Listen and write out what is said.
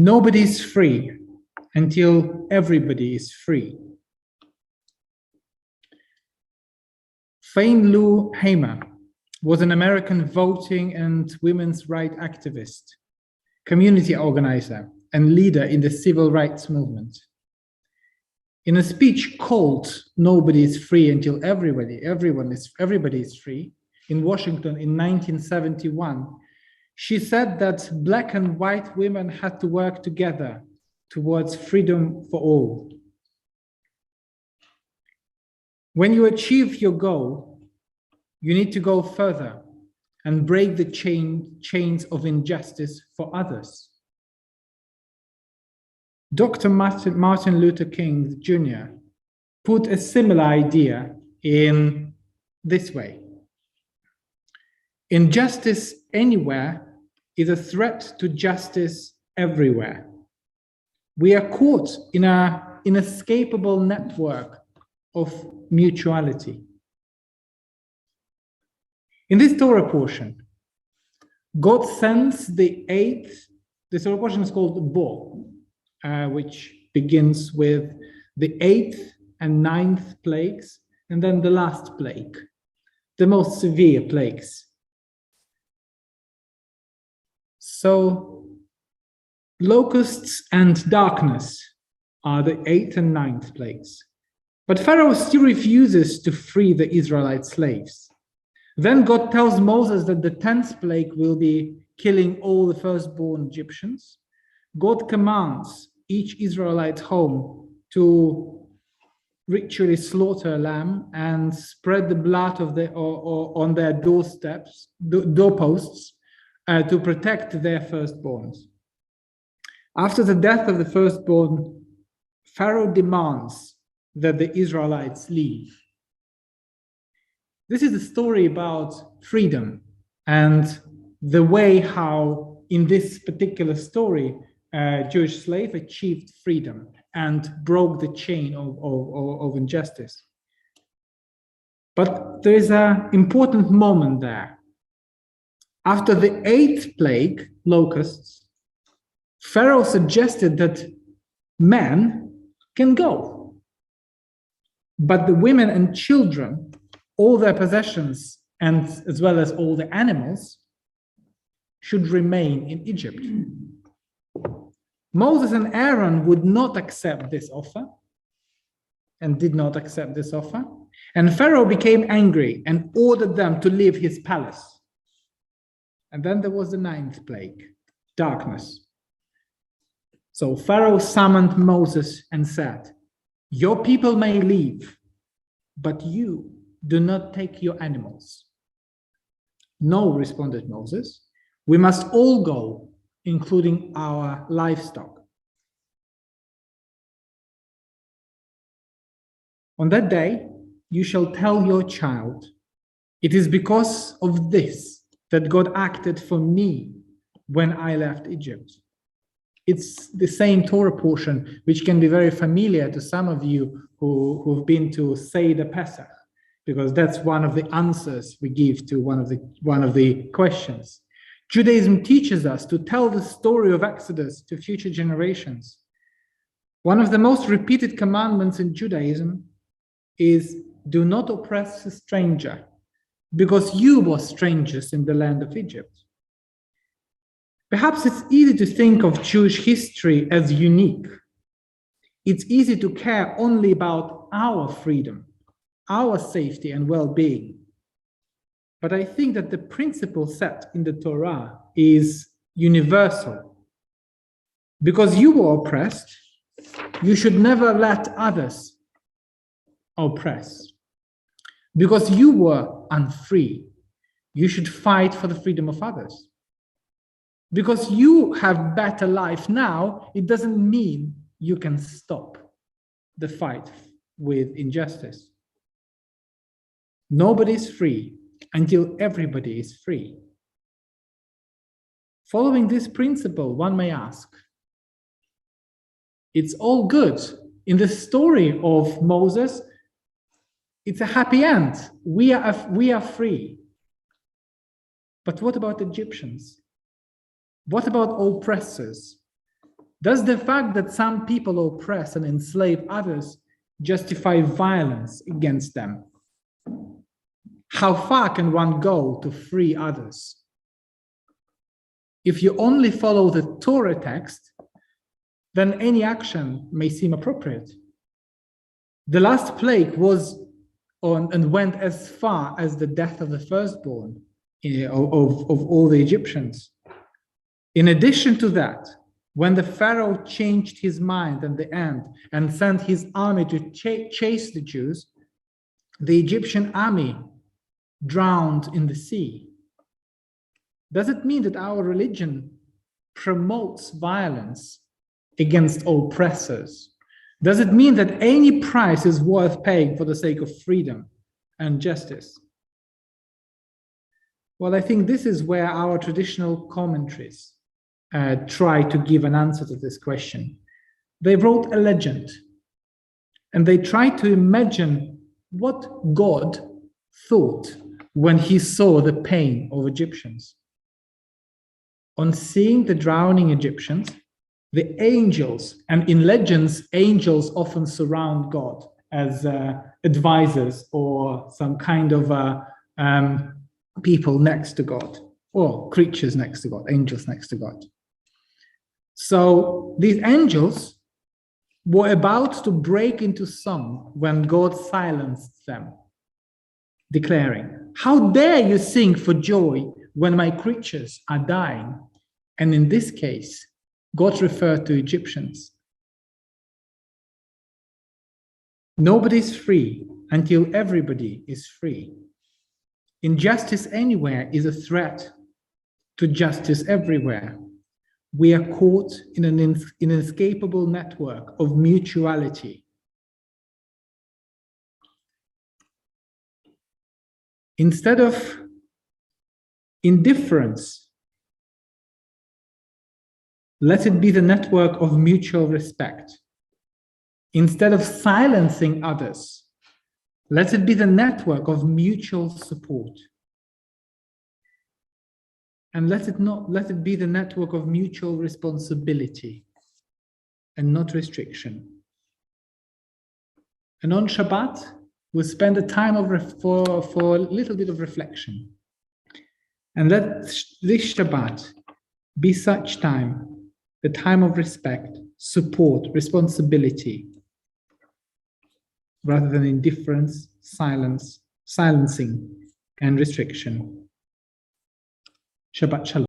Nobody is free until everybody is free. Fannie Lou Hamer was an American voting and women's rights activist, community organizer, and leader in the civil rights movement. In a speech called "Nobody is Free Until Everybody is Free" in Washington in 1971, she said that Black and white women had to work together towards freedom for all. When you achieve your goal, you need to go further and break the chains of injustice for others. Dr. Martin Luther King Jr. put a similar idea in this way. Injustice anywhere is a threat to justice everywhere. We are caught in an inescapable network of mutuality. In this Torah portion, God sends the Torah portion is called Bo, which begins with the 8th and 9th plagues, and then the last plague, the most severe plagues. So, locusts and darkness are the 8th and 9th plagues. But Pharaoh still refuses to free the Israelite slaves. Then God tells Moses that the 10th plague will be killing all the firstborn Egyptians. God commands each Israelite home to ritually slaughter a lamb and spread the blood of on their doorposts to protect their firstborns. After the death of the firstborn, Pharaoh demands that the Israelites leave. This is a story about freedom and the way how, in this particular story, a Jewish slave achieved freedom and broke the chain of injustice. But there is an important moment there. After the 8th plague, locusts, Pharaoh suggested that men can go, but the women and children, all their possessions, and as well as all the animals, should remain in Egypt. Moses and Aaron would not accept this offer and did not accept this offer. And Pharaoh became angry and ordered them to leave his palace. And then there was the 9th plague, darkness. So Pharaoh summoned Moses and said, "Your people may leave, but you do not take your animals." "No," responded Moses, "we must all go, including our livestock." On that day, you shall tell your child, "It is because of this that God acted for me when I left Egypt." It's the same Torah portion, which can be very familiar to some of you who've been to Seder Pesach, because that's one of the answers we give to one of the questions. Judaism teaches us to tell the story of Exodus to future generations. One of the most repeated commandments in Judaism is, "Do not oppress a stranger, because you were strangers in the land of Egypt." Perhaps it's easy to think of Jewish history as unique. It's easy to care only about our freedom, our safety and well-being. But I think that the principle set in the Torah is universal. Because you were oppressed, you should never let others oppress. Because you were unfree, you should fight for the freedom of others. Because you have better life now, it doesn't mean you can stop the fight with injustice. Nobody is free until everybody is free. Following this principle, one may ask, it's all good. In the story of Moses, it's a happy end. We are free. But what about Egyptians? What about oppressors? Does the fact that some people oppress and enslave others justify violence against them? How far can one go to free others? If you only follow the Torah text, then any action may seem appropriate. The last plague was on and went as far as the death of the firstborn of all the Egyptians. In addition to that, when the Pharaoh changed his mind at the end and sent his army to chase the Jews, the Egyptian army drowned in the sea. Does it mean that our religion promotes violence against oppressors? Does it mean that any price is worth paying for the sake of freedom and justice? Well, I think this is where our traditional commentaries try to give an answer to this question. They wrote a legend, and they tried to imagine what God thought when he saw the pain of Egyptians. On seeing the drowning Egyptians, the angels, and in legends, angels often surround God as advisors or some kind of people next to God, or creatures next to God, angels next to God. So these angels were about to break into song when God silenced them, declaring, "How dare you sing for joy when my creatures are dying?" And in this case, God referred to Egyptians. Nobody's free until everybody is free. Injustice anywhere is a threat to justice everywhere. We are caught in an inescapable network of mutuality. Instead of indifference, let it be the network of mutual respect. Instead of silencing others, let it be the network of mutual support. And let it be the network of mutual responsibility and not restriction. And on Shabbat, we'll spend a time for a little bit of reflection. And let this Shabbat be such time, the time of respect, support, responsibility, rather than indifference, silencing, and restriction. Shabbat Shalom.